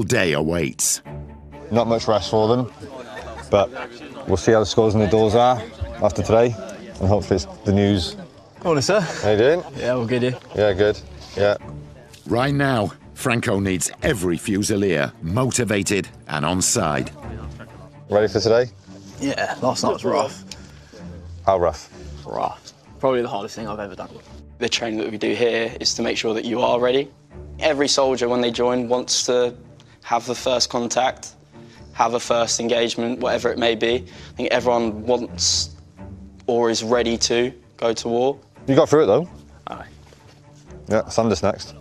day awaits. Not much rest for them, but we'll see how the scores and the doors are after today, and hopefully it's the news. Morning, sir. How you doing? Yeah, all good, you? Yeah, good. Yeah. Right now, Franco needs every Fusilier motivated and on side. Ready for today? Yeah, last night was rough. How rough? Rough. Probably the hardest thing I've ever done. The training that we do here is to make sure that you are ready. Every soldier, when they join, wants to have the first contact, have a first engagement, whatever it may be. I think everyone wants or is ready to go to war. You got through it though? Aye. Yeah, Sanders next.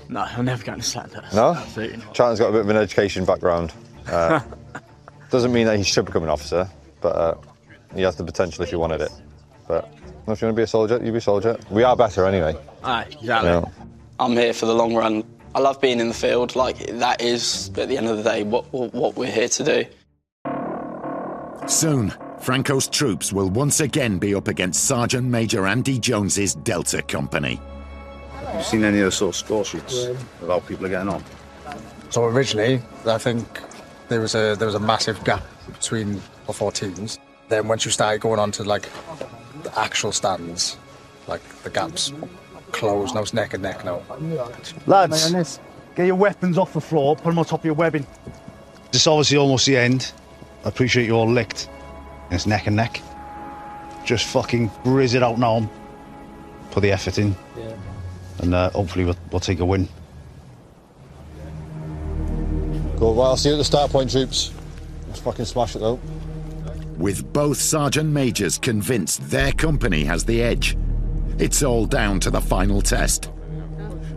No, I'm never going to Sanders. No? Absolutely not. Charlton's got a bit of an education background. Doesn't mean that he should become an officer, but he has the potential if he wanted it. But if you want to be a soldier, you be a soldier. We are better anyway. Aye, exactly. You know? I'm here for the long run. I love being in the field. Like, that is, at the end of the day, what we're here to do. Soon, Franco's troops will once again be up against Sergeant Major Andy Jones's Delta Company. Have you seen any of the sort of score sheets of how people are getting on? So originally, I think there was a massive gap between the four teams. Then once you started going on to like the actual stands, like the gaps closed. Now it's neck and neck now. Lads, get your weapons off the floor, put them on top of your webbing. It's obviously almost the end. I appreciate you all licked. It's neck and neck. Just fucking grizz it out now and put the effort in. Yeah. And hopefully we'll take a win. Cool, well, I'll see you at the start point, troops. Let's fucking smash it though. With both Sergeant Majors convinced their company has the edge, it's all down to the final test.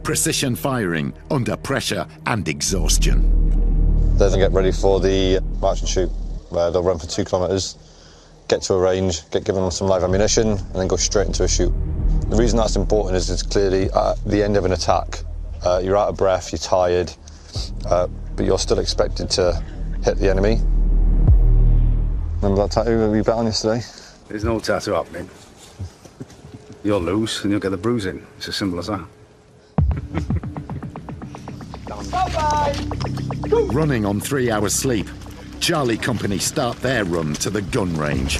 Precision firing under pressure and exhaustion. Then they get ready for the march and shoot, where they'll run for 2 kilometres, get to a range, get given some live ammunition, and then go straight into a shoot. The reason that's important is it's clearly at the end of an attack. You're out of breath, you're tired, but you're still expected to hit the enemy. Remember that tattoo we bet on yesterday? There's no tattoo happening. You'll lose and you'll get the bruising. It's as simple as that. Running on 3 hours sleep, Charlie Company start their run to the gun range.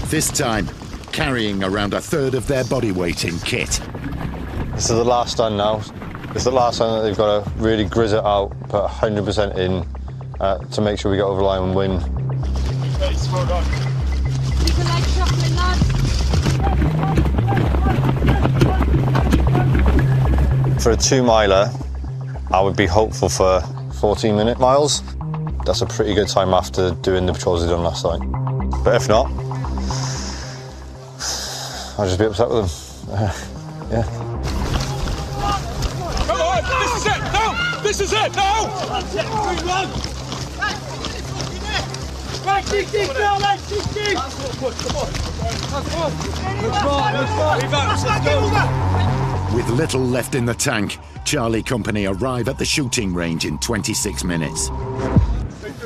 This time, carrying around a third of their body weight in kit. This is the last stand now. This is the last stand that they've got to really grizz it out, put 100% in to make sure we get over the line and win. For a 2-miler, I would be hopeful for 14-minute miles. That's a pretty good time after doing the patrols they done last night. But if not, I'll just be upset with them. Yeah. Come on, this is it! No! This is it! No! With little left in the tank, Charlie Company arrive at the shooting range in 26 minutes.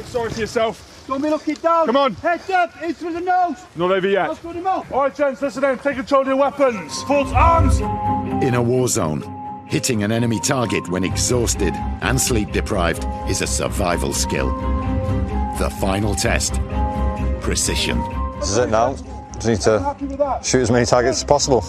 Sorry for yourself. Don't be looking down. Come on. Heads up, in through the nose. Not over yet. Put him off. All right, gents, listen in. Take control of your weapons. Full arms. In a war zone, hitting an enemy target when exhausted and sleep deprived is a survival skill. The final test, precision. This is it now. Just need to shoot as many targets as possible.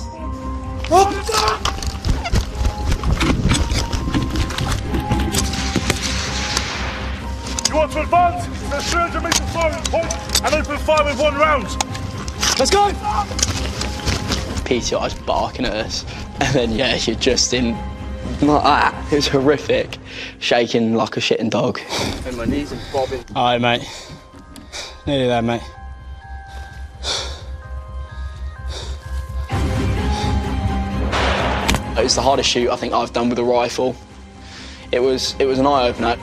You want to advance? There's 300 metres firing point and open fire with 1 round. Let's go! PTI's barking at us, and then, yeah, you're just in like that. It was horrific. Shaking like a shitting dog. And my knees are bobbing. All right, mate. Nearly there, mate. It's the hardest shoot I think I've done with a rifle. It was an eye-opener.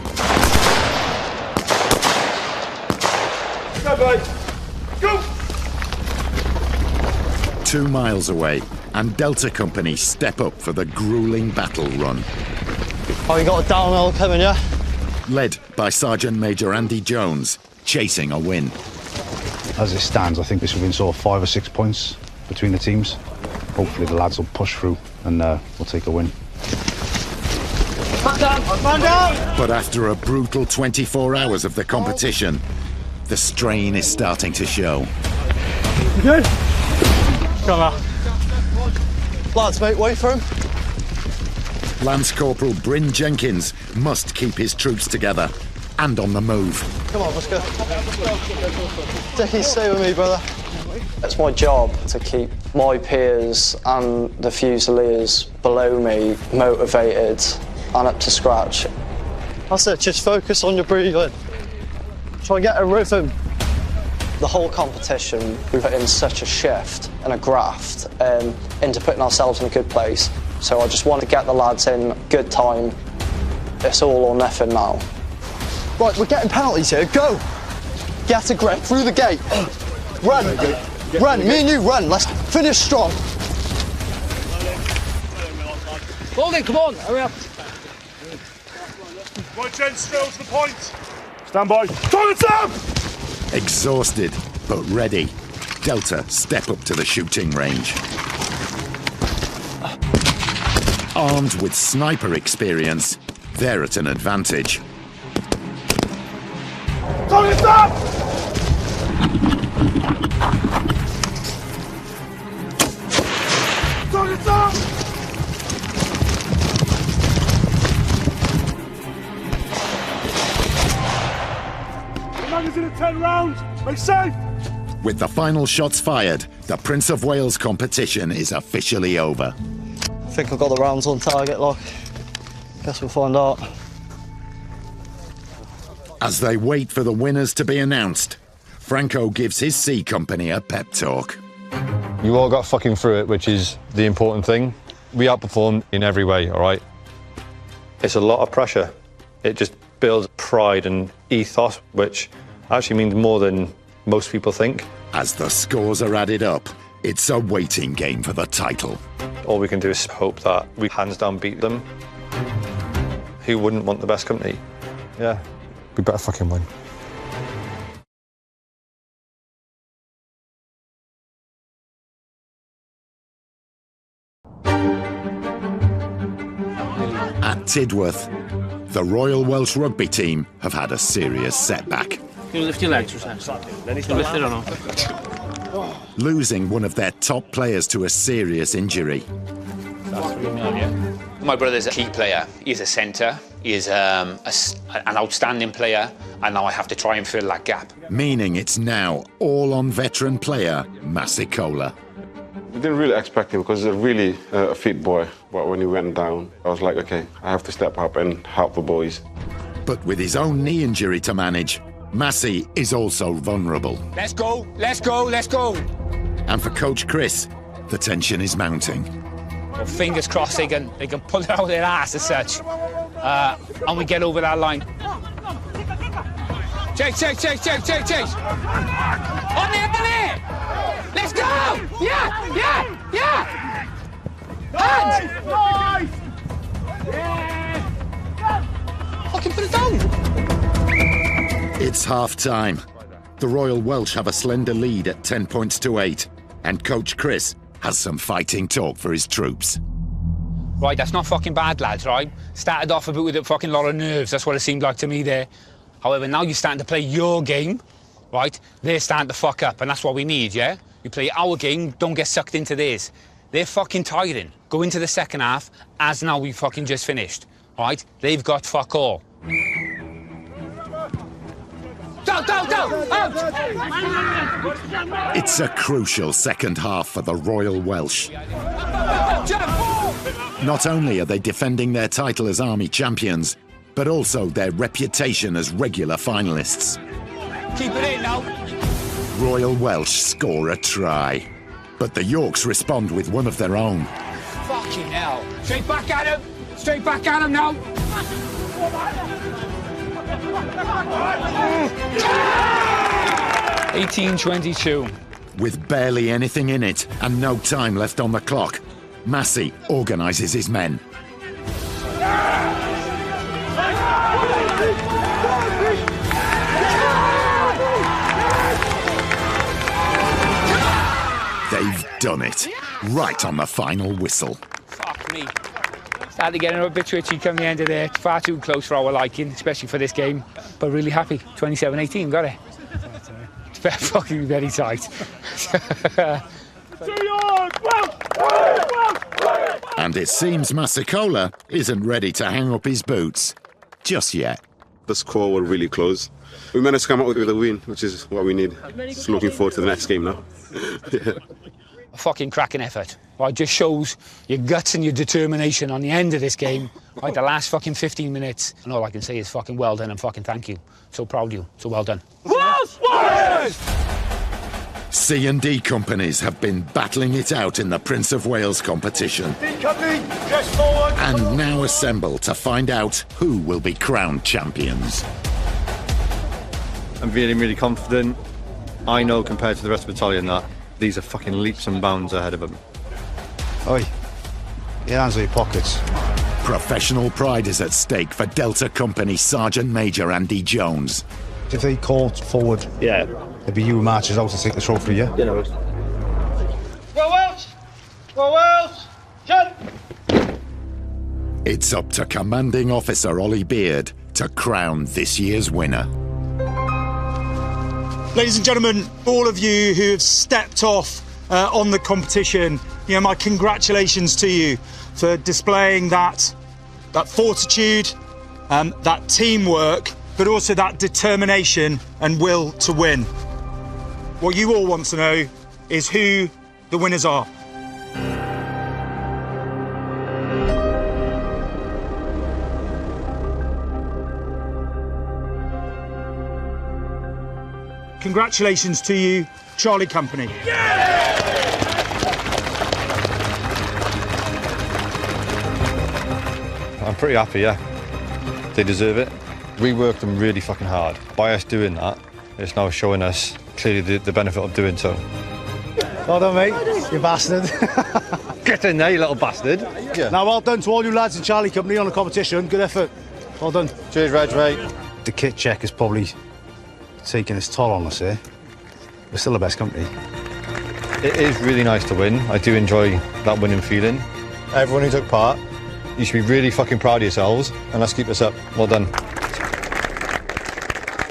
Go, mate. Go! 2 miles away, and Delta Company step up for the grueling battle run. Oh, you got a downhill coming, yeah? Led by Sergeant Major Andy Jones, chasing a win. As it stands, I think this will be sort of 5 or 6 points between the teams. Hopefully the lads will push through and we'll take a win. Man down! But after a brutal 24 hours of the competition, the strain is starting to show. You good? Come on. Lads, mate, wait for him. Lance Corporal Bryn Jenkins must keep his troops together and on the move. Come on, let's go. Dickie, stay with me, brother. It's my job to keep my peers and the Fusiliers below me motivated and up to scratch. That's it, just focus on your breathing. Try and get a rhythm. The whole competition, we put in such a shift and a graft into putting ourselves in a good place. So I just want to get the lads in good time. It's all or nothing now. Right, we're getting penalties here. Go! Get a grip through the gate. Run! Run, me and you run. Let's finish strong. Golden, come on, hurry up. Right, gents, straight on to the point. Stand by. Target's up! Exhausted, but ready, Delta step up to the shooting range. Armed with sniper experience, they're at an advantage. Target's up! Target's up! The magazine at 10 rounds. Stay safe. With the final shots fired, the Prince of Wales competition is officially over. I think I've got the rounds on target, lock. Guess we'll find out. As they wait for the winners to be announced, Franco gives his C Company a pep talk. You all got fucking through it, which is the important thing. We outperformed in every way, all right? It's a lot of pressure. It just builds pride and ethos, which actually means more than most people think. As the scores are added up, it's a waiting game for the title. All we can do is hope that we hands down beat them. Who wouldn't want the best company? Yeah, we better fucking win. At Tidworth, the Royal Welsh rugby team have had a serious setback. You lift your legs, Sam. You lift it or not? Losing one of their top players to a serious injury. My brother's a key player. He's a centre. He's an outstanding player, and now I have to try and fill that gap. Meaning it's now all on veteran player Masicola. We didn't really expect him because he's a really fit boy. But when he went down, I was like, okay, I have to step up and help the boys. But with his own knee injury to manage, Massey is also vulnerable. Let's go, let's go, let's go. And for Coach Chris, the tension is mounting. Well, fingers crossed they can pull it out of their ass as such. And we get over that line. Chase. On there! Let's go! Yeah! Hands! Nice! Fucking put it down! It's half-time. The Royal Welsh have a slender lead at 10 points to 8, and Coach Chris has some fighting talk for his troops. Right, that's not fucking bad, lads, right? Started off a bit with a fucking lot of nerves, that's what it seemed like to me there. However, now you're starting to play your game, right? They're starting to fuck up, and that's what we need, yeah? We play our game, don't get sucked into theirs. They're fucking tiring. Go into the second half, as now we fucking just finished, right? They've got fuck all. Go! Out! It's a crucial second half for the Royal Welsh. Not only are they defending their title as Army champions, but also their reputation as regular finalists. Keep it in now. Royal Welsh score a try, but the Yorks respond with one of their own. Fucking hell. Straight back at him now. 18-22. With barely anything in it and no time left on the clock, Massey organises his men. They've done it, right on the final whistle. Fuck me. Started getting a bit twitchy come the end of there. Far too close for our liking, especially for this game. But really happy. 27-18, got it. It's very fucking very tight. And it seems Masicola isn't ready to hang up his boots just yet. The score was really close. We managed to come out with a win, which is what we need. Just looking forward to the next game now. A fucking cracking effort. Well, it just shows your guts and your determination on the end of this game. Like the last fucking 15 minutes. And all I can say is fucking well done and fucking thank you. So proud of you. So well done. C&D companies have been battling it out in the Prince of Wales competition. And now assemble to find out who will be crowned champions. I'm feeling really confident. I know compared to the rest of the battalion that these are fucking leaps and bounds ahead of them. Oi, your hands in your pockets. Professional pride is at stake for Delta Company Sergeant Major Andy Jones. If they call forward, Yeah. it'd be you who marches out to take the trophy, yeah? You know. Go Welsh! Go Welsh! Jump! It's up to Commanding Officer Ollie Beard to crown this year's winner. Ladies and gentlemen, all of you who have stepped off on the competition, my congratulations to you for displaying that fortitude, that teamwork, but also that determination and will to win. What you all want to know is who the winners are. Congratulations to you, Charlie Company. I'm pretty happy, yeah. They deserve it. We worked them really fucking hard. By us doing that, it's now showing us clearly the benefit of doing so. Well done, mate. You bastard. Get in there, you little bastard. Yeah. Now, well done to all you lads in Charlie Company on the competition. Good effort. Well done. Cheers, Reg, mate. The kit check is probably taking its toll on us here. We're still the best company. It is really nice to win. I do enjoy that winning feeling. Everyone who took part, you should be really fucking proud of yourselves, and let's keep this up. Well done.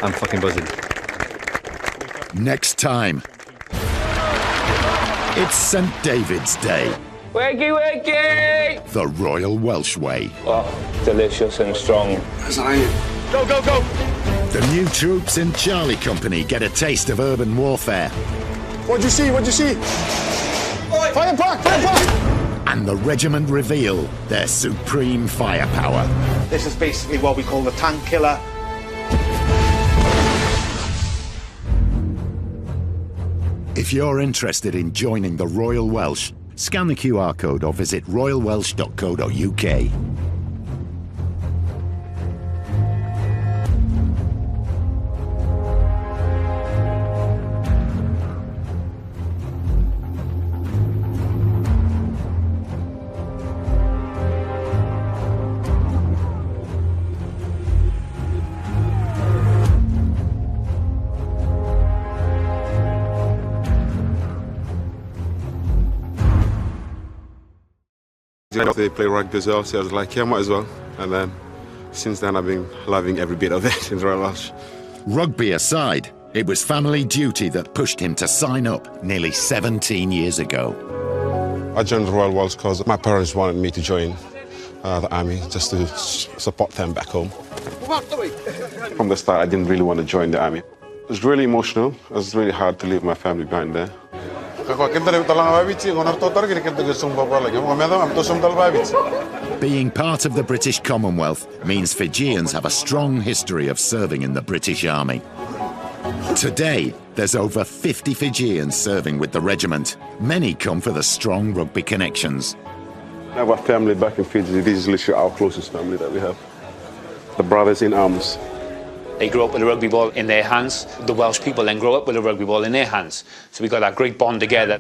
I'm fucking buzzing. Next time, it's St. David's Day. Wakey, wakey! The Royal Welsh way. Oh, delicious and strong. Go, go, go! The new troops in Charlie Company get a taste of urban warfare. What'd you see? What'd you see? Fire back! Fire back! And the regiment reveal their supreme firepower. This is basically what we call the tank killer. If you're interested in joining the Royal Welsh, scan the QR code or visit royalwelsh.co.uk. They play rugby as well, so I was like, yeah, might as well. And then since then, I've been loving every bit of it in Royal Welsh. Rugby aside, it was family duty that pushed him to sign up nearly 17 years ago. I joined the Royal Welsh because my parents wanted me to join the army just to support them back home. From the start, I didn't really want to join the army. It was really emotional. It was really hard to leave my family behind there. Being part of the British Commonwealth means Fijians have a strong history of serving in the British Army. Today, there's over 50 Fijians serving with the regiment. Many come for the strong rugby connections. I have a family back in Fiji. This is literally our closest family that we have. The brothers in arms. They grew up with a rugby ball in their hands. The Welsh people then grow up with a rugby ball in their hands. So we got that great bond together.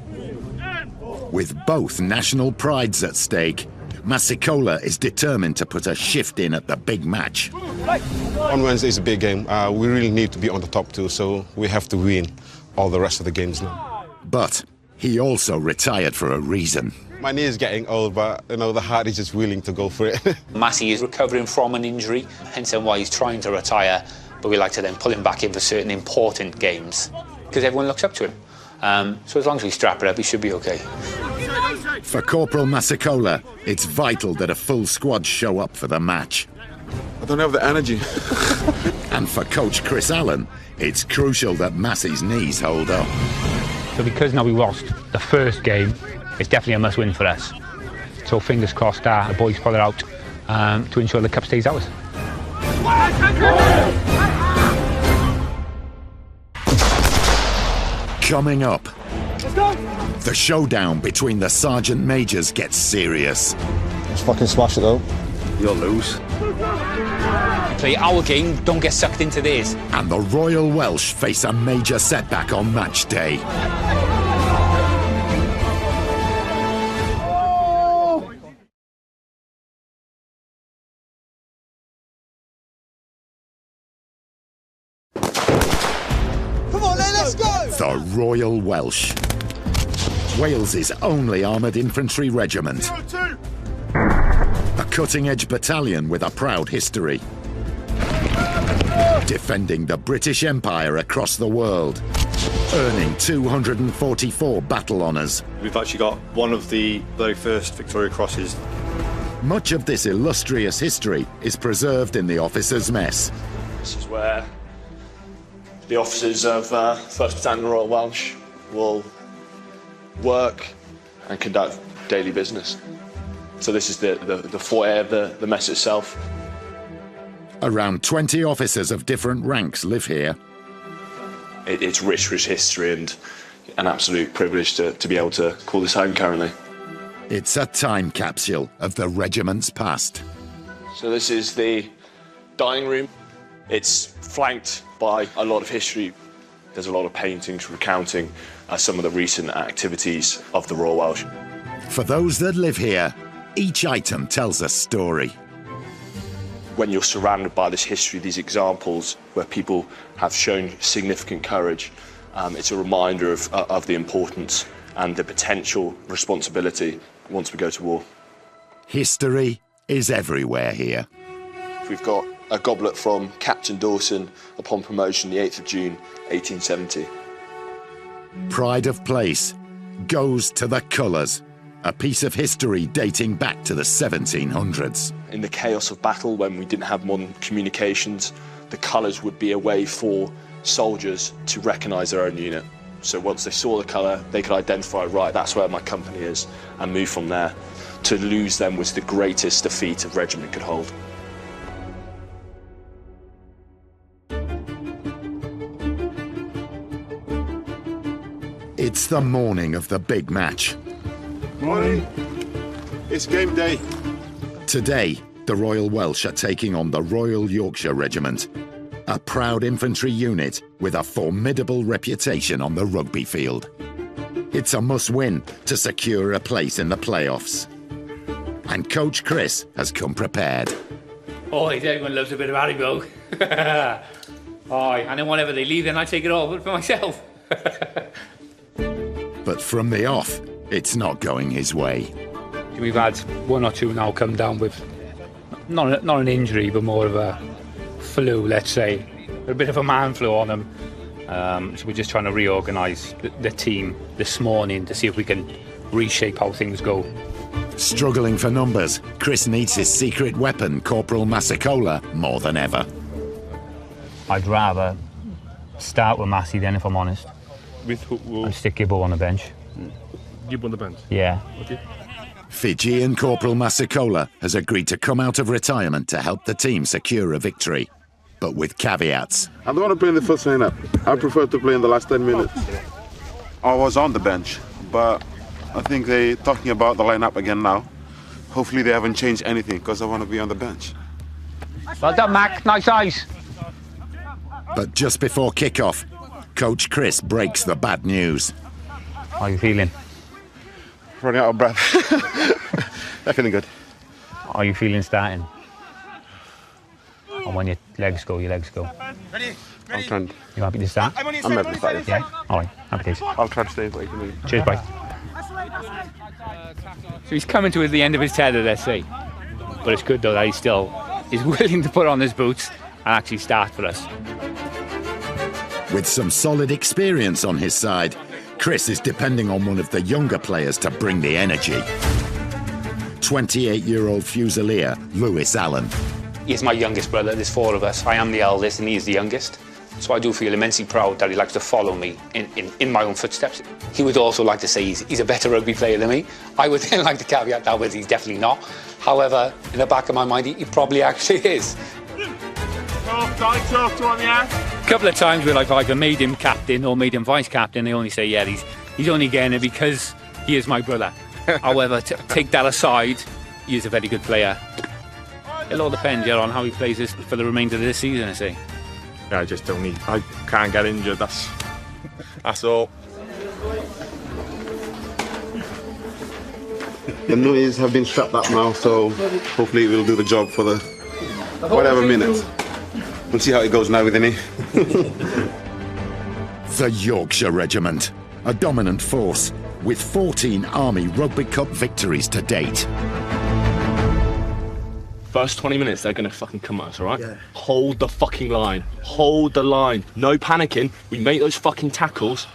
With both national prides at stake, Masicola is determined to put a shift in at the big match. On Wednesday is a big game. We really need to be on the top two, so we have to win all the rest of the games now. But he also retired for a reason. My knee is getting old, but you know the heart is just willing to go for it. Massey is recovering from an injury, hence why he's trying to retire, but we like to then pull him back in for certain important games, because everyone looks up to him. So as long as we strap it up, he should be okay. For Corporal Massicola, it's vital that a full squad show up for the match. I don't have the energy. And for Coach Chris Allen, it's crucial that Massey's knees hold up. So because now we lost the first game, it's definitely a must-win for us. So fingers crossed the boys pull it out to ensure the cup stays ours. Coming up, the showdown between the Sergeant Majors gets serious. Let's fucking smash it though. You'll lose. Play our game, don't get sucked into theirs. And the Royal Welsh face a major setback on match day. Come on, let's go! The Royal Welsh. Wales's only armoured infantry regiment. A cutting-edge battalion with a proud history. Defending the British Empire across the world. Earning 244 battle honours. We've actually got one of the very first Victoria Crosses. Much of this illustrious history is preserved in the officers' mess. This is where the officers of 1st Battalion Royal Welsh will work and conduct daily business. So this is the foyer of the mess itself. Around 20 officers of different ranks live here. It's rich history and an absolute privilege to be able to call this home currently. It's a time capsule of the regiment's past. So this is the dining room. It's flanked by a lot of history. There's a lot of paintings recounting some of the recent activities of the Royal Welsh. For those that live here, each item tells a story. When you're surrounded by this history, these examples where people have shown significant courage, it's a reminder of the importance and the potential responsibility once we go to war. History is everywhere here. We've got a goblet from Captain Dawson upon promotion the 8th of June, 1870. Pride of place goes to the colours. A piece of history dating back to the 1700s. In the chaos of battle, when we didn't have modern communications, the colours would be a way for soldiers to recognise their own unit. So once they saw the colour, they could identify, right, that's where my company is, and move from there. To lose them was the greatest defeat a regiment could hold. It's the morning of the big match. Morning. It's game day. Today, the Royal Welsh are taking on the Royal Yorkshire Regiment, a proud infantry unit with a formidable reputation on the rugby field. It's a must-win to secure a place in the playoffs. And Coach Chris has come prepared. Oh, everyone loves a bit of Haribo. And then whenever they leave, then I take it over for myself. But from the off, it's not going his way. We've had one or two now come down with not an injury, but more of a flu, let's say. A bit of a man flu on them. So we're just trying to reorganise the team this morning to see if we can reshape how things go. Struggling for numbers, Chris needs his secret weapon, Corporal Massicola, more than ever. I'd rather start with Massey then, if I'm honest. With who? And stick Gibbo on the bench. Gibbo on the bench? Yeah. Okay. Fijian Corporal Massicola has agreed to come out of retirement to help the team secure a victory, but with caveats. I don't want to play in the first lineup. I prefer to play in the last 10 minutes. I was on the bench, but I think they're talking about the lineup again now. Hopefully they haven't changed anything, because I want to be on the bench. Well done, Mac. Nice eyes. But just before kick-off, Coach Chris breaks the bad news. How are you feeling? Running out of breath. I'm feeling good. How are you feeling starting? And when your legs go, your legs go. Ready? I'm trying. You happy to start? I'm happy to start. Yeah? All right, happy days. I'll try to stay away from you. Cheers, bye. So he's coming to the end of his tether, let's say. But it's good though that he still is willing to put on his boots and actually start for us. With some solid experience on his side, Chris is depending on one of the younger players to bring the energy. 28-year-old Fusilier, Lewis Allen. He's my youngest brother, there's 4 of us. I am the eldest and he's the youngest. So I do feel immensely proud that he likes to follow me in my own footsteps. He would also like to say he's a better rugby player than me. I would then like to caveat that with he's definitely not. However, in the back of my mind, he probably actually is. A couple of times where I've either made him captain or made him vice-captain, they only say, yeah, he's only getting it because he is my brother. However, take that aside, he is a very good player. It all depends on how he plays this for the remainder of this season, I say. I just don't need. I can't get injured. That's all. The nutties have been strapped up now, so hopefully it will do the job for the whatever minute. We'll see how it goes now with any. The Yorkshire Regiment, a dominant force with 14 Army Rugby Cup victories to date. First 20 minutes, they're going to fucking come at us, all right? Yeah. Hold the fucking line. Hold the line. No panicking. We make those fucking tackles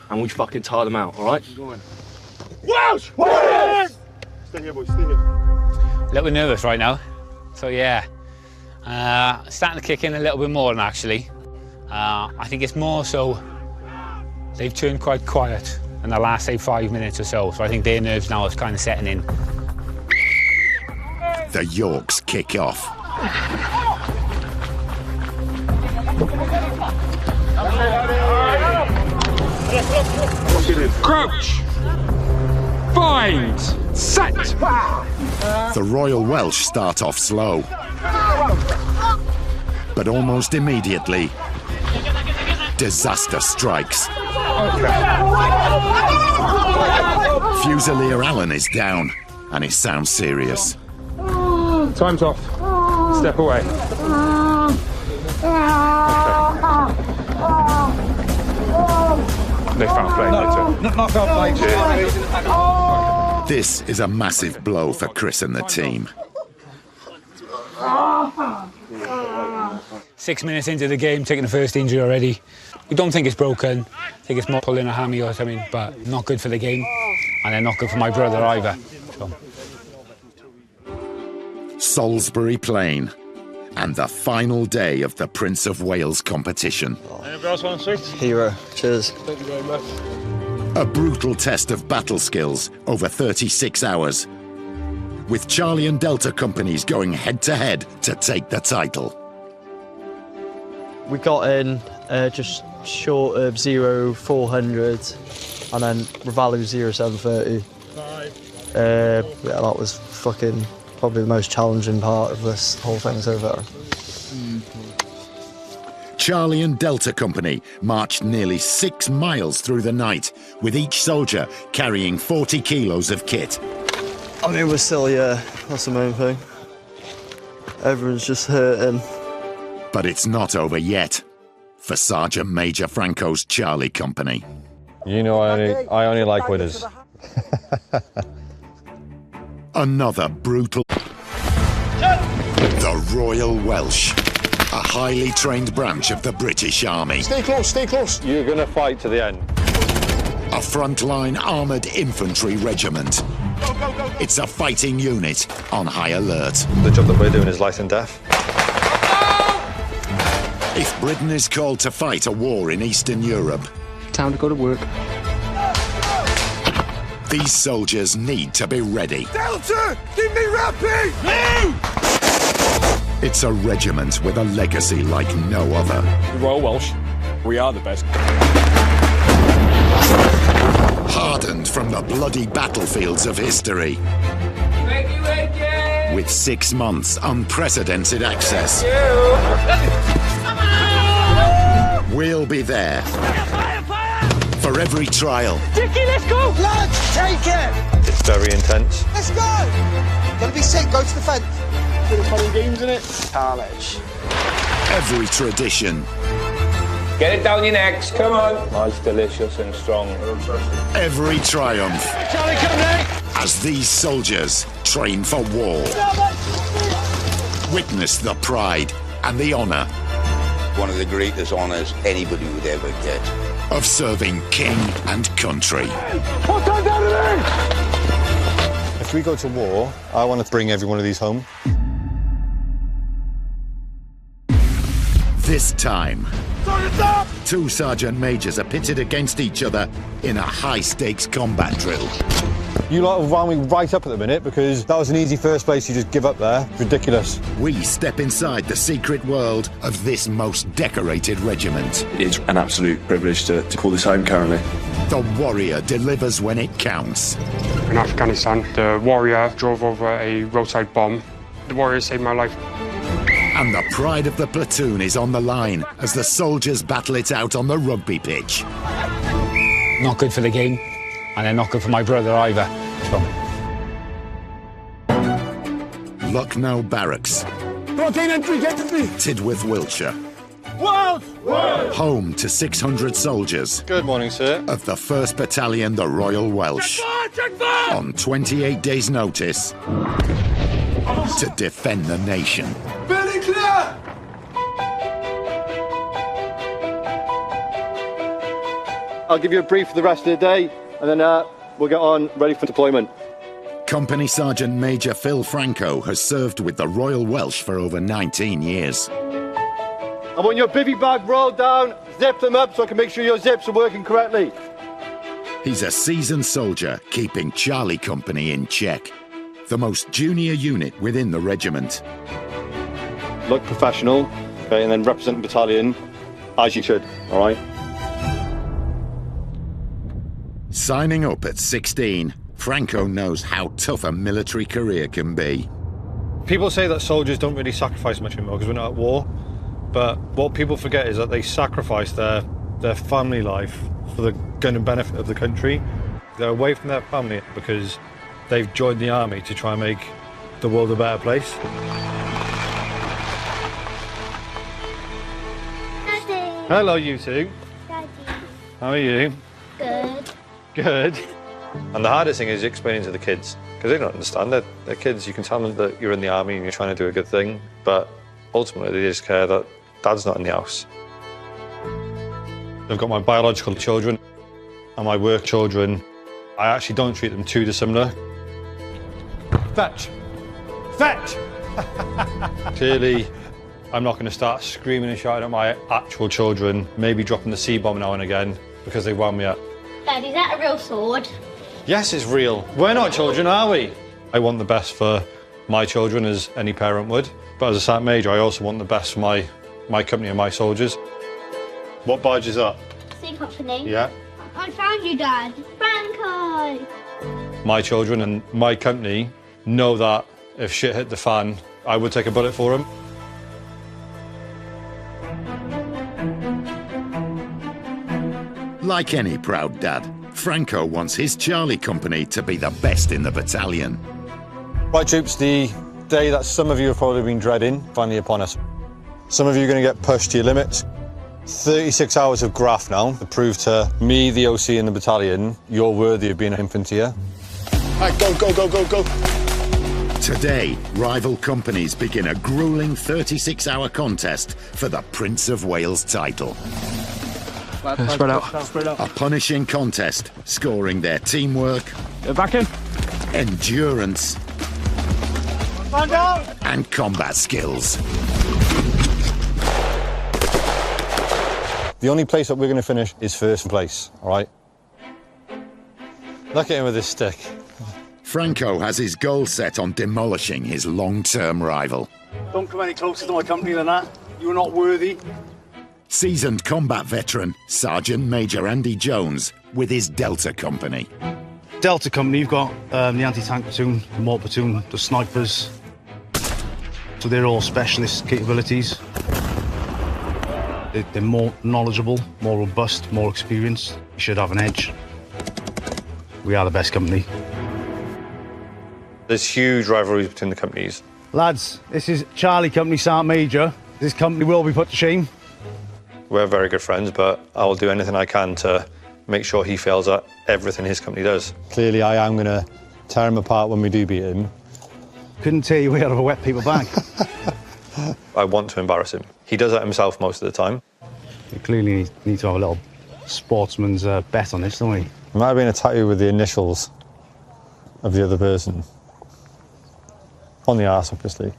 and we fucking tire them out, all right? Welsh! Welsh! Stay here, boys. Stay here. A little bit nervous right now. So, yeah. Starting to kick in a little bit more, actually. I think it's more so they've turned quite quiet in the last, say, 5 minutes or so. So I think their nerves now is kind of setting in. The Yorks kick off. Crouch! Bind! Set! The Royal Welsh start off slow. But almost immediately, disaster strikes. Fusilier Allen is down, and it sounds serious. Time's off. Step away. Okay. They found play later. Not foul play. This is a massive blow for Chris and the team. 6 minutes into the game, taking the first injury already. We don't think it's broken. I think it's more pulling a hammy or something, but not good for the game. And they're not good for my brother either. So. Salisbury Plain, and the final day of the Prince of Wales competition. Anybody else want to see? Hero. Cheers. Thank you very much. A brutal test of battle skills over 36 hours, with Charlie and Delta companies going head-to-head to take the title. We got in just short of 0400, and then Ravalu 0730. Yeah, that was fucking probably the most challenging part of this whole thing so far. Charlie and Delta Company marched nearly 6 miles through the night, with each soldier carrying 40 kilos of kit. I mean, we're still, yeah, that's the main thing. Everyone's just hurting. But it's not over yet for Sergeant Major Franco's Charlie Company. You know, I only like winners. Another brutal... The Royal Welsh, a highly trained branch of the British Army. Stay close, stay close. You're going to fight to the end. A frontline armoured infantry regiment. It's a fighting unit on high alert. The job that we're doing is life and death. If Britain is called to fight a war in Eastern Europe... Time to go to work. These soldiers need to be ready. Delta! Give me rapid! Move! It's a regiment with a legacy like no other. The Royal Welsh, we are the best. Hardened from the bloody battlefields of history. Wakey, wakey! With 6 months unprecedented access. We'll be there. For every trial. Dickie, let's go! Lads, take it! It's very intense. Let's go! Gotta be sick, go to the fence. Bit of fun and games, innit? Carnage. Every tradition. Get it down your necks, come on. Nice, delicious and strong. Every triumph as these soldiers train for war. Witness the pride and the honour. One of the greatest honours anybody would ever get. Of serving king and country. If we go to war, I want to bring every one of these home. This time, two sergeant majors are pitted against each other in a high-stakes combat drill. You lot have wound me right up at the minute because that was an easy first place. You just give up there. Ridiculous. We step inside the secret world of this most decorated regiment. It is an absolute privilege to call this home currently. The warrior delivers when it counts. In Afghanistan, the warrior drove over a roadside bomb. The warrior saved my life. And the pride of the platoon is on the line as the soldiers battle it out on the rugby pitch. Not good for the game, and they're not good for my brother either. Lucknow Barracks, Protein entry, get to me. Tidworth, Wiltshire. World! Home to 600 soldiers. Good morning, sir. Of the 1st Battalion, the Royal Welsh. On 28 days' notice to defend the nation. Building clear! I'll give you a brief for the rest of the day, and then we'll get on ready for deployment. Company Sergeant Major Phil Franco has served with the Royal Welsh for over 19 years. I want your bivvy bag rolled down, zip them up so I can make sure your zips are working correctly. He's a seasoned soldier keeping Charlie Company in check, the most junior unit within the regiment. Look professional, okay, and then represent the battalion as you should, all right? Signing up at 16, Franco knows how tough a military career can be. People say that soldiers don't really sacrifice much anymore because we're not at war, but what people forget is that they sacrifice their family life for the good and benefit of the country. They're away from their family because they've joined the army to try and make the world a better place. Daddy. Hello, you two. Daddy. How are you? Good. Good. And the hardest thing is explaining to the kids, because they don't understand. They're kids. You can tell them that you're in the army and you're trying to do a good thing, but ultimately they just care that Dad's not in the house. I've got my biological children and my work children. I actually don't treat them too dissimilar. Fetch! Fetch! Clearly, I'm not going to start screaming and shouting at my actual children, maybe dropping the C-bomb now and again, because they wound me up. Dad, is that a real sword? Yes, it's real. We're not children, are we? I want the best for my children, as any parent would. But as a Sergeant Major, I also want the best for my company and my soldiers. What badge is that? C Company. Yeah. I found you, Dad. Franco! My children and my company know that if shit hit the fan, I would take a bullet for them. Like any proud dad, Franco wants his Charlie Company to be the best in the battalion. Right, troops, the day that some of you have probably been dreading, finally upon us. Some of you are going to get pushed to your limits. 36 hours of graft now to prove to me, the OC and the battalion, you're worthy of being an infantier. Right, go, go, go, go, go. Today, rival companies begin a grueling 36-hour contest for the Prince of Wales title. Spread out. Spread out. A punishing contest, scoring their teamwork, Back in. endurance, Stand up. and combat skills. The only place that we're going to finish is first place, all right? Look at him with his stick. Franco has his goal set on demolishing his long-term rival. Don't come any closer to my company than that. You're not worthy. Seasoned combat veteran, Sergeant Major Andy Jones, with his Delta Company. Delta Company, you've got the anti-tank platoon, the mortar platoon, the snipers. So they're all specialist capabilities. They're more knowledgeable, more robust, more experienced. You should have an edge. We are the best company. There's huge rivalries between the companies. Lads, this is Charlie Company, Sergeant Major. This company will be put to shame. We're very good friends, but I'll do anything I can to make sure he feels that everything his company does. Clearly, I am going to tear him apart when we do beat him. Couldn't tear you out of a wet paper bag. I want to embarrass him. He does that himself most of the time. We clearly need to have a little sportsman's bet on this, don't we? It might have been a tattoo with the initials of the other person. On the arse, obviously.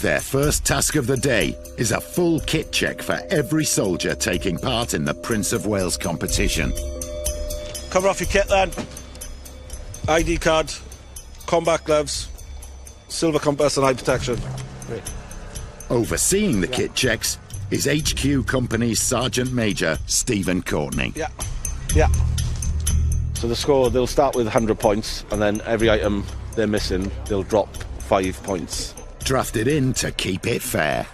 Their first task of the day is a full kit check for every soldier taking part in the Prince of Wales competition. Cover off your kit then. ID card, combat gloves, silver compass and eye protection. Great. Overseeing the kit checks is HQ Company's Sergeant Major Stephen Courtney. Yeah. So the score, they'll start with 100 points, and then every item they're missing, they'll drop 5 points. Drafted in to keep it fair.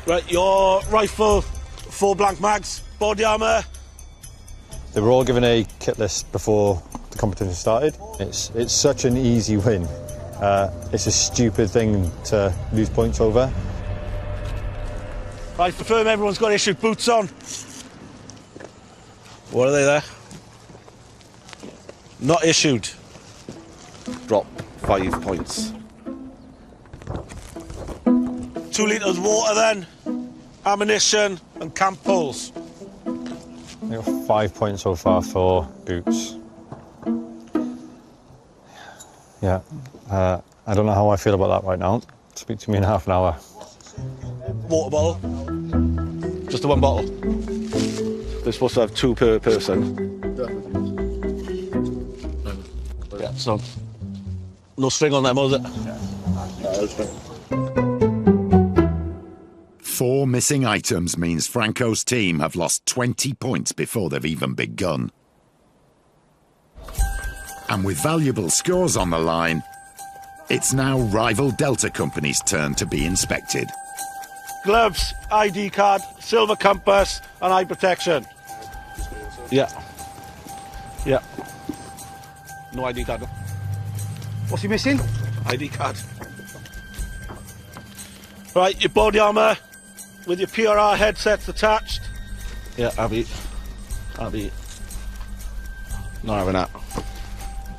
Right, your rifle, 4 blank mags, body armour. They were all given a kit list before the competition started. It's such an easy win. It's a stupid thing to lose points over. I confirm everyone's got issued boots on. What are they there? Not issued. Drop 5 points. 2 litres water then, ammunition and camp poles. I got 5 points so far for boots. Yeah, I don't know how I feel about that right now. Speak to me in half an hour. Water bottle. Just the 1 bottle. They're supposed to have 2 per person. Yeah, so no string on them, was it? Yeah. 4 missing items means Franco's team have lost 20 points before they've even begun. And with valuable scores on the line, it's now rival Delta Company's turn to be inspected. Gloves, ID card, silver compass and eye protection. Yeah. No ID card. What's he missing? ID card. Right, your body armour with your PRR headsets attached. Yeah, Abby. Not having that.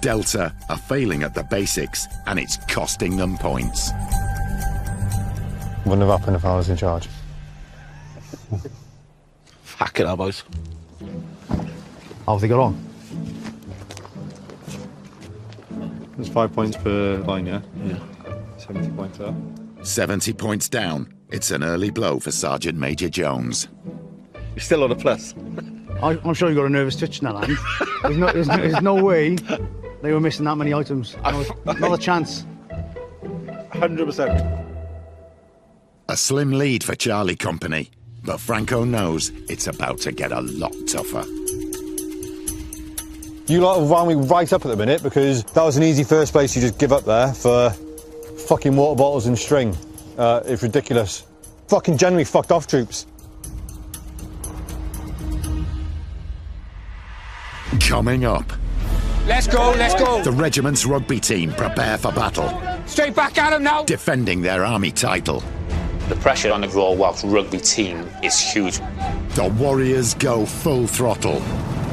Delta are failing at the basics, and it's costing them points. Wouldn't have happened if I was in charge. Fucking hell, boys. How have they got on? There's 5 points per line, yeah? Yeah. 70 points there. 70 points down. It's an early blow for Sergeant Major Jones. You're still on a plus. I'm sure you've got a nervous twitch in that hand. There's no way they were missing that many items. Not a chance. 100%. A slim lead for Charlie Company, but Franco knows it's about to get a lot tougher. You lot have wound me right up at the minute because that was an easy first place you just give up there for fucking water bottles and string. It's ridiculous. Fucking genuinely fucked off, troops. Coming up. Let's go. The regiment's rugby team prepare for battle. Straight back at him now. Defending their army title. The pressure on the Royal Welsh rugby team is huge. The Warriors go full throttle.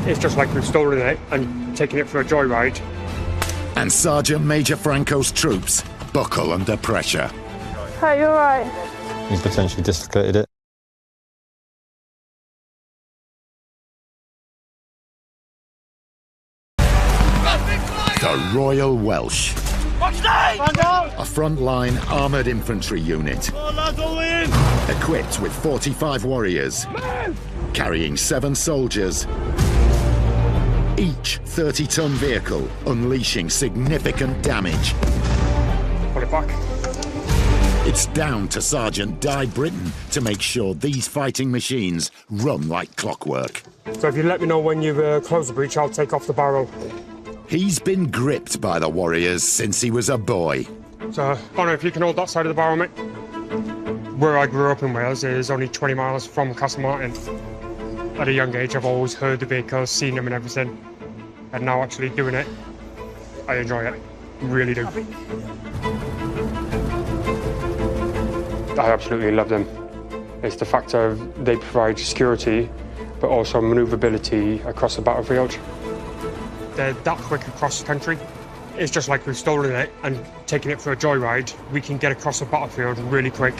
It's just like we've stolen it and taken it for a joyride. And Sergeant Major Franco's troops buckle under pressure. Hey, you alright? He's potentially dislocated it. The Royal Welsh. A frontline armoured infantry unit. Equipped with 45 warriors. Carrying 7 soldiers. Each 30-ton vehicle unleashing significant damage. Put it back. It's down to Sergeant Di Britton to make sure these fighting machines run like clockwork. So if you let me know when you've closed the breach, I'll take off the barrel. He's been gripped by the Warriors since he was a boy. So, Connor, if you can hold that side of the barrel, mate. Where I grew up in Wales is only 20 miles from Castlemartin. At a young age, I've always heard the vehicles, seen them and everything. And now actually doing it, I enjoy it. Really do. I absolutely love them. It's the fact of they provide security, but also manoeuvrability across the battlefield. They're that quick across the country. It's just like we've stolen it and taken it for a joyride. We can get across the battlefield really quick.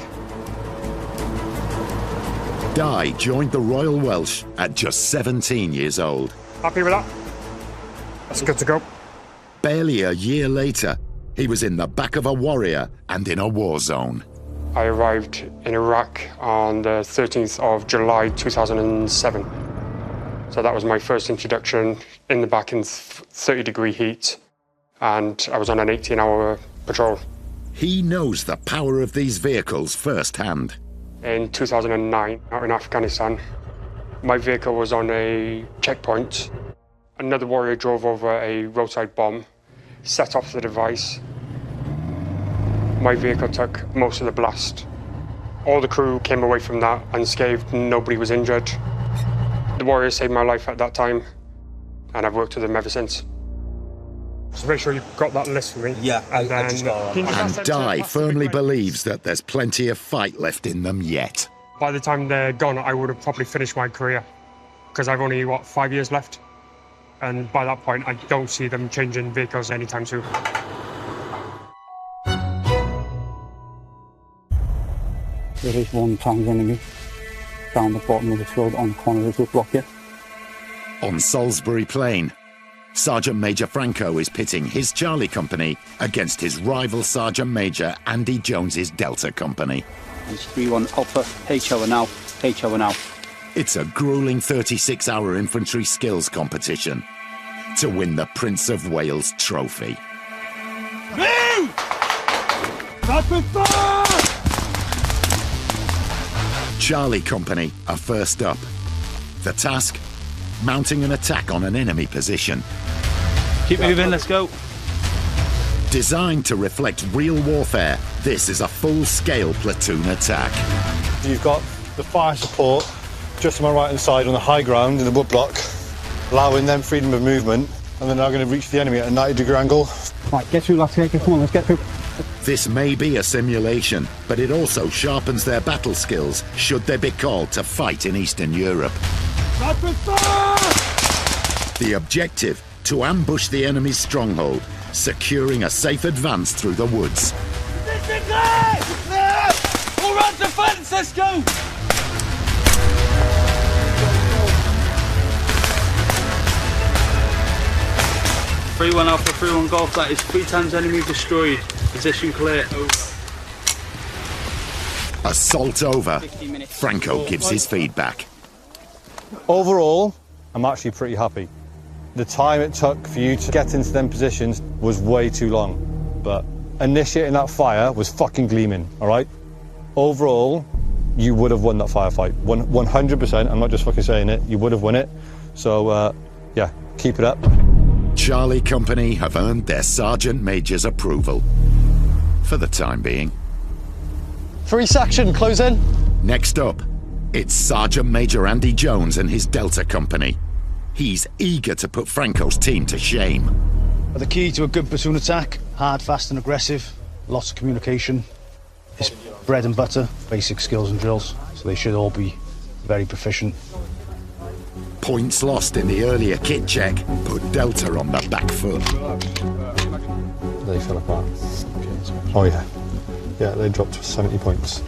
Di joined the Royal Welsh at just 17 years old. Happy with that? That's good to go. Barely a year later, he was in the back of a warrior and in a war zone. I arrived in Iraq on the 13th of July 2007. So that was my first introduction in the back in 30-degree heat, and I was on an 18-hour patrol. He knows the power of these vehicles firsthand. In 2009, out in Afghanistan, my vehicle was on a checkpoint. Another warrior drove over a roadside bomb, set off the device. My vehicle took most of the blast. All the crew came away from that unscathed, nobody was injured. The warrior saved my life at that time, and I've worked with them ever since. So make sure you've got that list for me. Yeah, I just got it. And Di firmly believes that there's plenty of fight left in them yet. By the time they're gone, I would have probably finished my career, because I've only, 5 years left? And by that point, I don't see them changing vehicles anytime soon. There is one tank enemy down the bottom of the field on the corner of the block here. On Salisbury Plain, Sergeant Major Franco is pitting his Charlie Company against his rival Sergeant Major Andy Jones's Delta Company. It's 3-1 Alpha, HO and now, HO and now. It's a grueling 36-hour infantry skills competition to win the Prince of Wales trophy. Move! Rapid fire! Charlie Company are first up. The task? Mounting an attack on an enemy position. Keep moving, let's go. Designed to reflect real warfare, this is a full-scale platoon attack. You've got the fire support just on my right-hand side on the high ground in the wood block, allowing them freedom of movement, and they're now going to reach the enemy at a 90-degree angle. Right, get through, lads, come on, let's get through. This may be a simulation, but it also sharpens their battle skills should they be called to fight in Eastern Europe. Rapid fire! The objective, to ambush the enemy's stronghold, securing a safe advance through the woods. Position clear! Clear! All round defence, let's go! Three-1 Alpha, 3-1 Golf, that is 3 times enemy destroyed. Position clear, over. Assault over. Franco gives his feedback. Overall, I'm actually pretty happy. The time it took for you to get into them positions was way too long, but initiating that fire was fucking gleaming, all right? Overall, you would have won that firefight. 100%, I'm not just fucking saying it, you would have won it. So, yeah, keep it up. Charlie Company have earned their Sergeant Major's approval. For the time being. 3 section, close in. Next up, it's Sergeant Major Andy Jones and his Delta Company. He's eager to put Franco's team to shame. The key to a good platoon attack, hard, fast and aggressive, lots of communication. It's bread and butter, basic skills and drills, so they should all be very proficient. Points lost in the earlier kit check put Delta on the back foot. They fell apart. Oh yeah. Yeah, they dropped 70 points.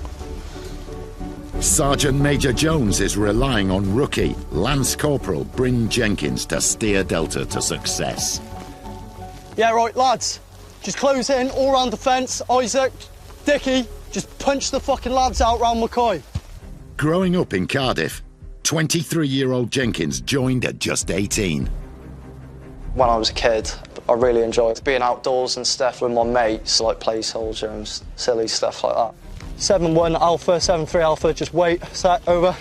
Sergeant Major Jones is relying on rookie Lance Corporal Bryn Jenkins to steer Delta to success. Yeah, right, lads. Just close in, all round the fence. Isaac, Dickie, just punch the fucking lads out round McCoy. Growing up in Cardiff, 23-year-old Jenkins joined at just 18. When I was a kid, I really enjoyed being outdoors and stuff with my mates, like play soldier and silly stuff like that. 7-1 Alpha, 7-3 Alpha, just wait, set, over.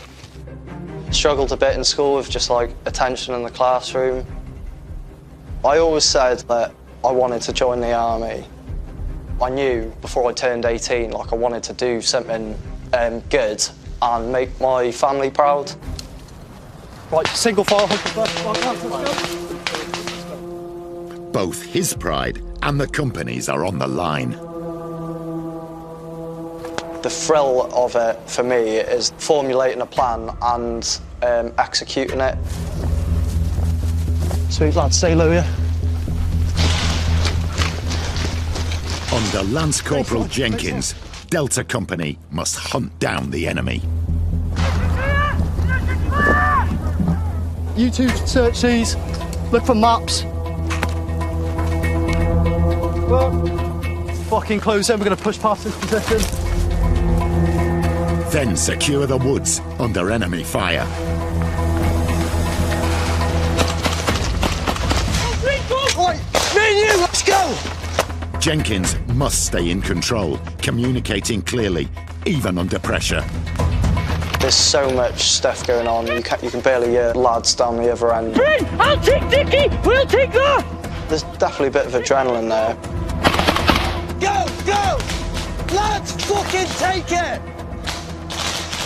Struggled a bit in school with just like attention in the classroom. I always said that I wanted to join the army. I knew before I turned 18, like I wanted to do something good and make my family proud. Right, single file. Both his pride and the company's are on the line. The thrill of it, for me, is formulating a plan and executing it. Sweet lad, stay low, yeah? Under Lance Corporal Jenkins, Delta Company must hunt down the enemy. You two search these, look for maps. Fucking close in, we're going to push past this position. Then secure the woods under enemy fire. Right, me and you, let's go! Jenkins must stay in control, communicating clearly, even under pressure. There's so much stuff going on, you can barely hear lads down the other end. Bryn, I'll take Dickie! We'll take that! There's definitely a bit of adrenaline there. Go, go! Lads, fucking take it!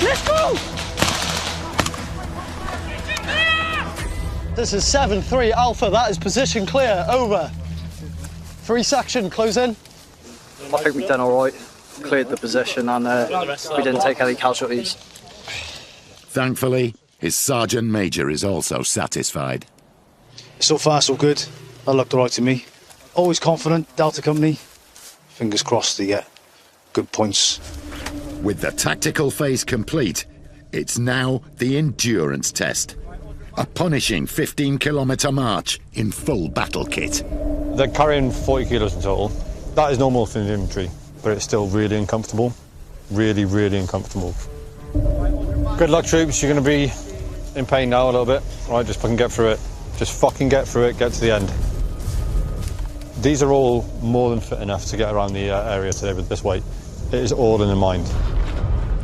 Let's go! This is 7-3 Alpha, that is position clear, over. 3 section, close in. I think we've done all right. Cleared the position and we didn't take any casualties. Thankfully, his Sergeant Major is also satisfied. So far, so good. That looked all right to me. Always confident, Delta Company. Fingers crossed they get good points. With the tactical phase complete, it's now the endurance test. A punishing 15-kilometre march in full battle kit. They're carrying 40 kilos in total. That is normal for the infantry, but it's still really uncomfortable. Really, really uncomfortable. Good luck, troops. You're going to be in pain now a little bit. All right, just fucking get through it. Just fucking get through it, get to the end. These are all more than fit enough to get around the area today with this weight. It is all in the mind.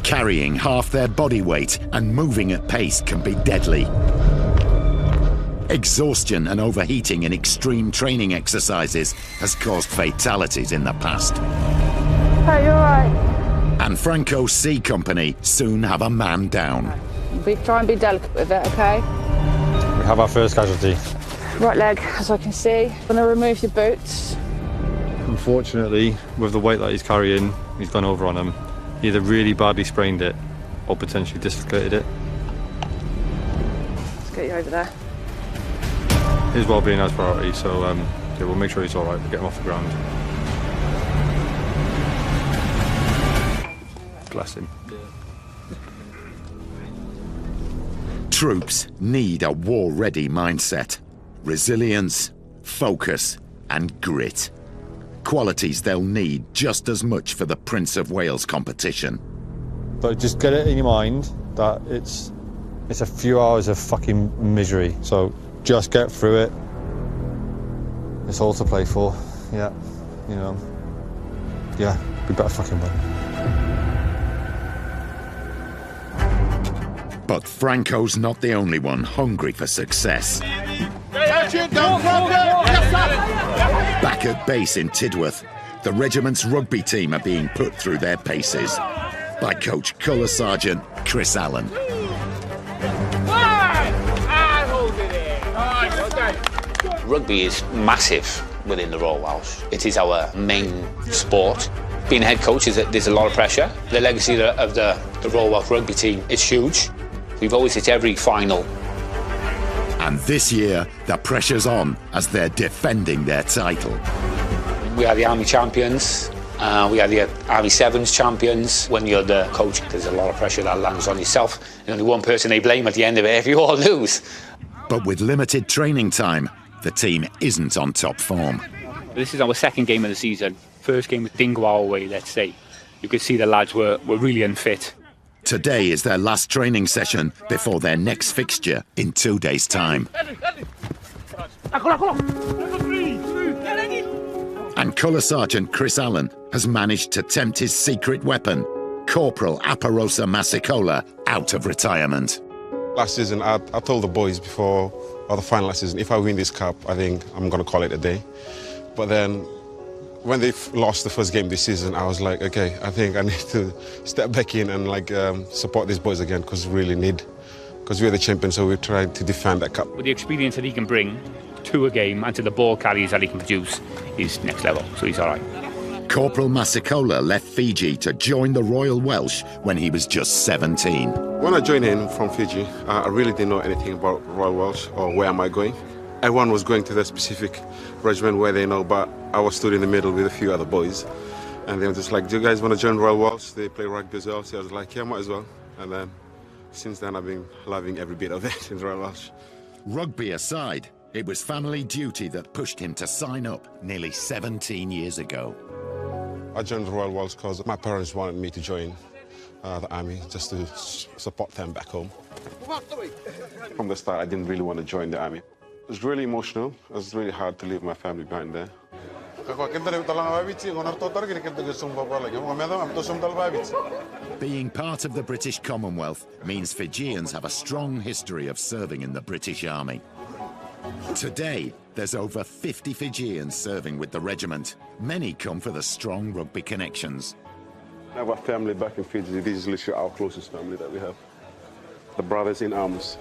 Carrying half their body weight and moving at pace can be deadly. Exhaustion and overheating in extreme training exercises has caused fatalities in the past. Hey, you alright? And Franco's C Company soon have a man down. Try and be delicate with it, okay? We have our first casualty. Right leg, as I can see. I'm going to remove your boots. Unfortunately, with the weight that he's carrying, he's gone over on him. He either really badly sprained it or potentially dislocated it. Let's get you over there. His well-being has priority, so yeah, we'll make sure he's all right. We'll get him off the ground. Bless him. Troops need a war-ready mindset. Resilience, focus, and grit. Qualities they'll need just as much for the Prince of Wales competition. But just get it in your mind that it's a few hours of fucking misery. So just get through it. It's all to play for. Yeah, you know. Yeah, we better fucking win. But Franco's not the only one hungry for success. Back at base in Tidworth, the regiment's rugby team are being put through their paces by Coach Colour Sergeant Chris Allen. Rugby is massive within the Royal Welsh. It is our main sport. Being a head coach, there's a lot of pressure. The legacy of the Royal Welsh rugby team is huge. We've always hit every final. And this year, the pressure's on as they're defending their title. We are the Army champions. We are the Army Sevens champions. When you're the coach, there's a lot of pressure that lands on yourself. There's only one person they blame at the end of it if you all lose. But with limited training time, the team isn't on top form. This is our second game of the season. First game with Dingwall away, let's say. You could see the lads were really unfit. Today is their last training session before their next fixture in 2 days' time. And Colour Sergeant Chris Allen has managed to tempt his secret weapon, Corporal Aparosa Massicola, out of retirement. Last season, I told the boys before the final last season, if I win this cup, I think I'm going to call it a day. But then when they lost the first game this season, I was like, okay, I think I need to step back in and support these boys again because we really need, because we're the champions, so we're trying to defend that cup. With the experience that he can bring to a game and to the ball carriers that he can produce, he's next level, so he's all right. Corporal Massicola left Fiji to join the Royal Welsh when he was just 17. When I joined in from Fiji, I really didn't know anything about Royal Welsh or where am I going. Everyone was going to their specific regiment where they know, but I was stood in the middle with a few other boys. And they were just like, do you guys want to join Royal Welsh? They play rugby as well. So I was like, yeah, might as well. And then since then, I've been loving every bit of it in Royal Welsh. Rugby aside, it was family duty that pushed him to sign up nearly 17 years ago. I joined the Royal Welsh because my parents wanted me to join the army just to support them back home. From the start, I didn't really want to join the army. It was really emotional. It was really hard to leave my family behind there. Being part of the British Commonwealth means Fijians have a strong history of serving in the British Army. Today, there's over 50 Fijians serving with the regiment. Many come for the strong rugby connections. I have a family back in Fiji. This is literally our closest family that we have. The brothers in arms.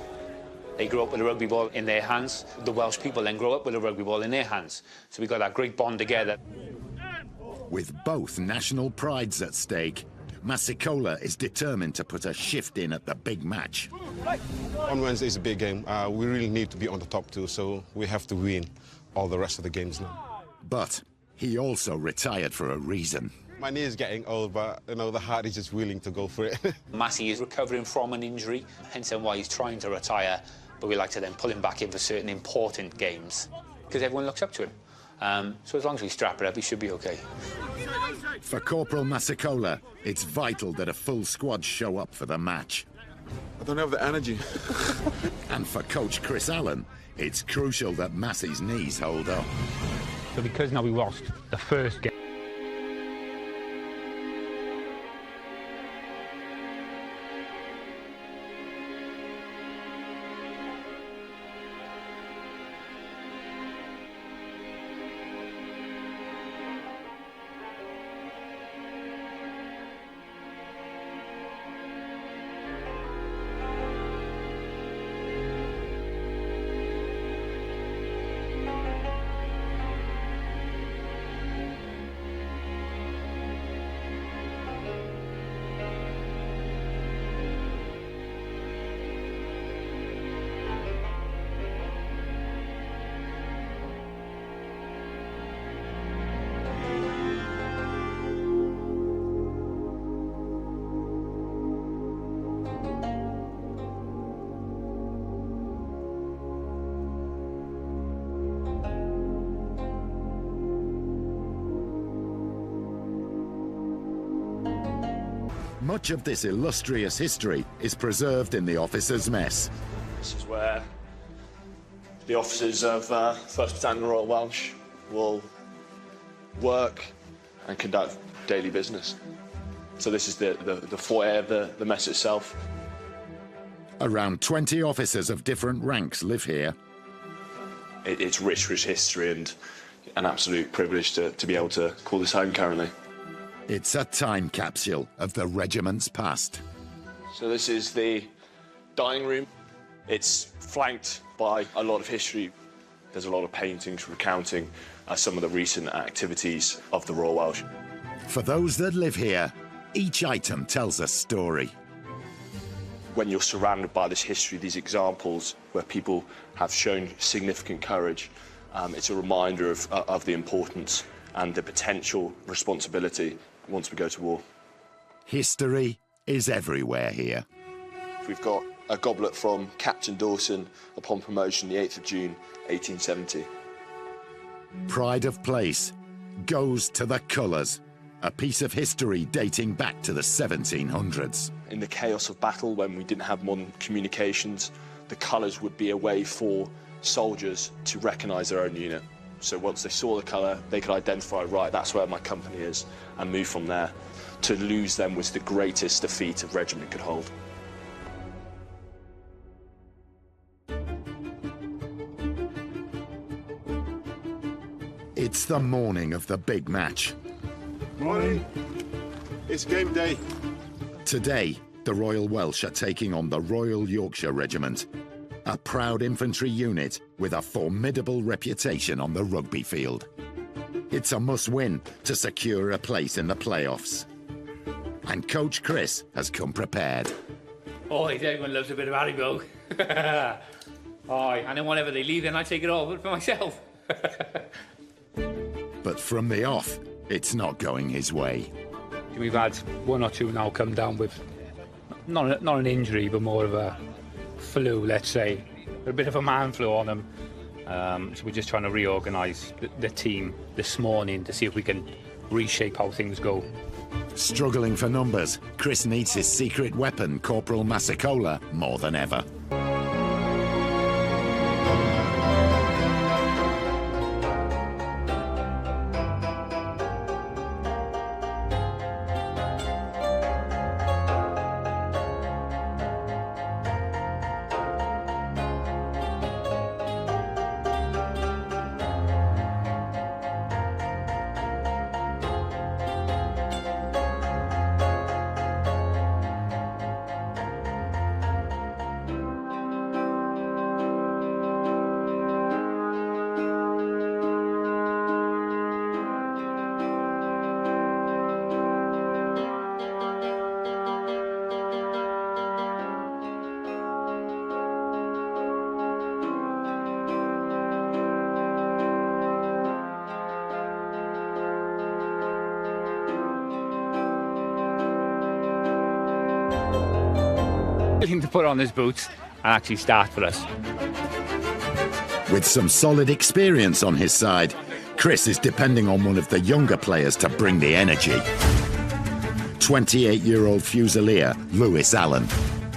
They grew up with a rugby ball in their hands. The Welsh people then grow up with a rugby ball in their hands. So we've got that great bond together. With both national prides at stake, Massicola is determined to put a shift in at the big match. On Wednesday is a big game. We really need to be on the top two, so we have to win all the rest of the games now. But he also retired for a reason. My knee is getting old, but you know the heart is just willing to go for it. Massey is recovering from an injury, hence why he's trying to retire. But we like to then pull him back in for certain important games because everyone looks up to him. So as long as we strap it up, he should be okay. For Corporal Massicola, it's vital that a full squad show up for the match. I don't have the energy. And for Coach Chris Allen, it's crucial that Massey's knees hold up. So because now we lost the first game, Much of this illustrious history is preserved in the officers' mess. This is where the officers of 1st Battalion Royal Welsh will work and conduct daily business. So this is the foyer of the mess itself. Around 20 officers of different ranks live here. It's rich history and an absolute privilege to be able to call this home currently. It's a time capsule of the regiment's past. So this is the dining room. It's flanked by a lot of history. There's a lot of paintings recounting some of the recent activities of the Royal Welsh. For those that live here, each item tells a story. When you're surrounded by this history, these examples where people have shown significant courage, it's a reminder of the importance and the potential responsibility once we go to war. History is everywhere here. We've got a goblet from Captain Dawson upon promotion the 8th of June 1870. Pride of place goes to the colours, a piece of history dating back to the 1700s. In the chaos of battle, when we didn't have modern communications, the colours would be a way for soldiers to recognise their own unit. So once they saw the colour, they could identify, right, that's where my company is, and move from there. To lose them was the greatest defeat a regiment could hold. It's the morning of the big match. Morning. It's game day. Today, the Royal Welsh are taking on the Royal Yorkshire Regiment, a proud infantry unit with a formidable reputation on the rugby field. It's a must-win to secure a place in the playoffs. And Coach Chris has come prepared. Oh, everyone loves a bit of Haribo. And then whenever they leave, then I take it all for myself. But from the off, it's not going his way. We've had one or two now come down with not an injury, but more of a flu, let's say. A bit of a man flu on them. So we're just trying to reorganise the team this morning to see if we can reshape how things go. Struggling for numbers, Chris needs his secret weapon, Corporal Massicola, more than ever. To put on his boots and actually start for us. With some solid experience on his side, Chris is depending on one of the younger players to bring the energy. 28-year-old Fusilier, Lewis Allen.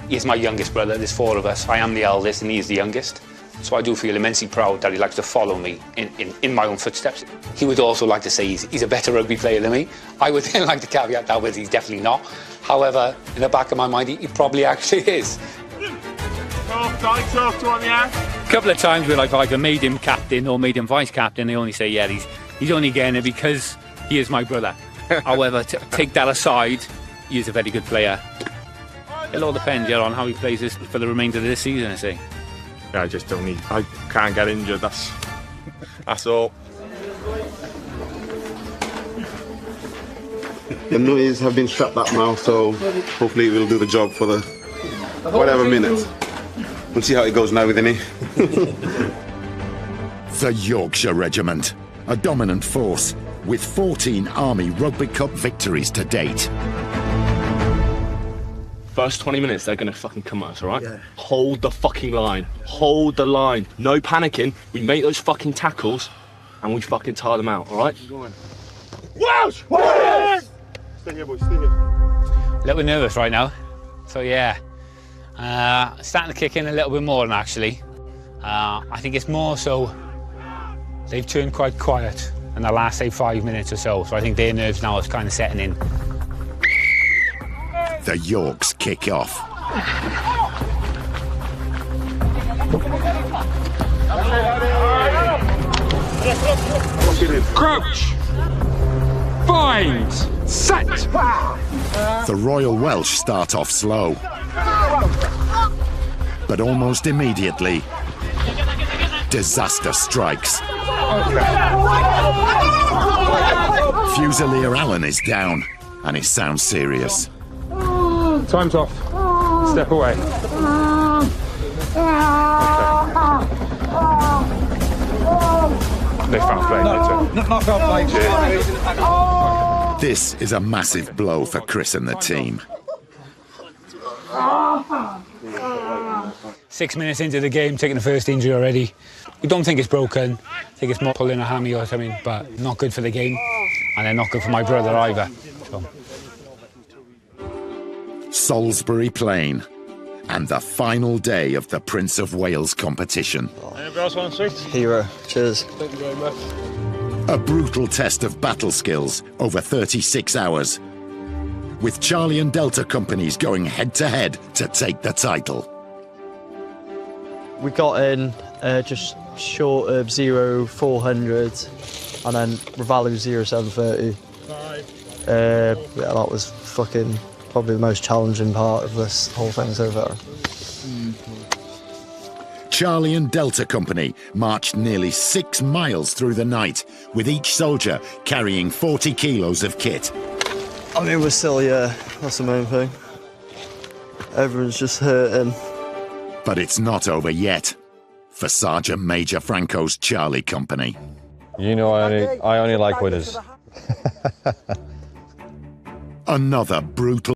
He's my youngest brother, there's four of us. I am the eldest and he's the youngest. So I do feel immensely proud that he likes to follow me in my own footsteps. He would also like to say he's a better rugby player than me. I would then like to caveat that with he's definitely not. However, in the back of my mind, he probably actually is. A couple of times where like I made him captain or made him vice captain, they only say, yeah, he's only getting it because he is my brother. However, take that aside, he is a very good player. It all depends, yeah, on how he plays this for the remainder of this season, I say. Yeah, I just don't need. I can't get injured. That's all. The knees have been strapped up now, so hopefully we'll do the job for the whatever minutes. We'll see how it goes now with the knee. The Yorkshire Regiment, a dominant force with 14 Army Rugby Cup victories to date. First 20 minutes, they're going to fucking come at us, all right? Yeah. Hold the fucking line. Hold the line. No panicking. We make those fucking tackles and we fucking tire them out, all right? Welsh! Stay here, boys. Stay here. A little bit nervous right now. So, yeah. Starting to kick in a little bit more than actually. I think it's more so they've turned quite quiet in the last, say, 5 minutes or so. So I think their nerves now is kind of setting in. The Yorks kick off. Crouch! Bind! Set! The Royal Welsh start off slow. But almost immediately, disaster strikes. Fusilier Allen is down, and it sounds serious. Time's off. Step away. They found play later. Not foul play. This is a massive blow for Chris and the team. 6 minutes into the game, taking the first injury already. We don't think it's broken. I think it's more pulling a hammy or something, but not good for the game. And they're not good for my brother either. So. Salisbury Plain, and the final day of the Prince of Wales competition. Anybody else want a seat? Hero. Cheers. Thank you very much. A brutal test of battle skills over 36 hours, with Charlie and Delta companies going head-to-head to take the title. We got in just short of 0400 and then Revalu 0730. Yeah, that was fucking probably the most challenging part of this whole thing so far. Charlie and Delta Company marched nearly 6 miles through the night, with each soldier carrying 40 kilos of kit. I mean, we're still, yeah, that's the main thing. Everyone's just hurting. But it's not over yet for Sergeant Major Franco's Charlie Company. You know, I only like winners. Another brutal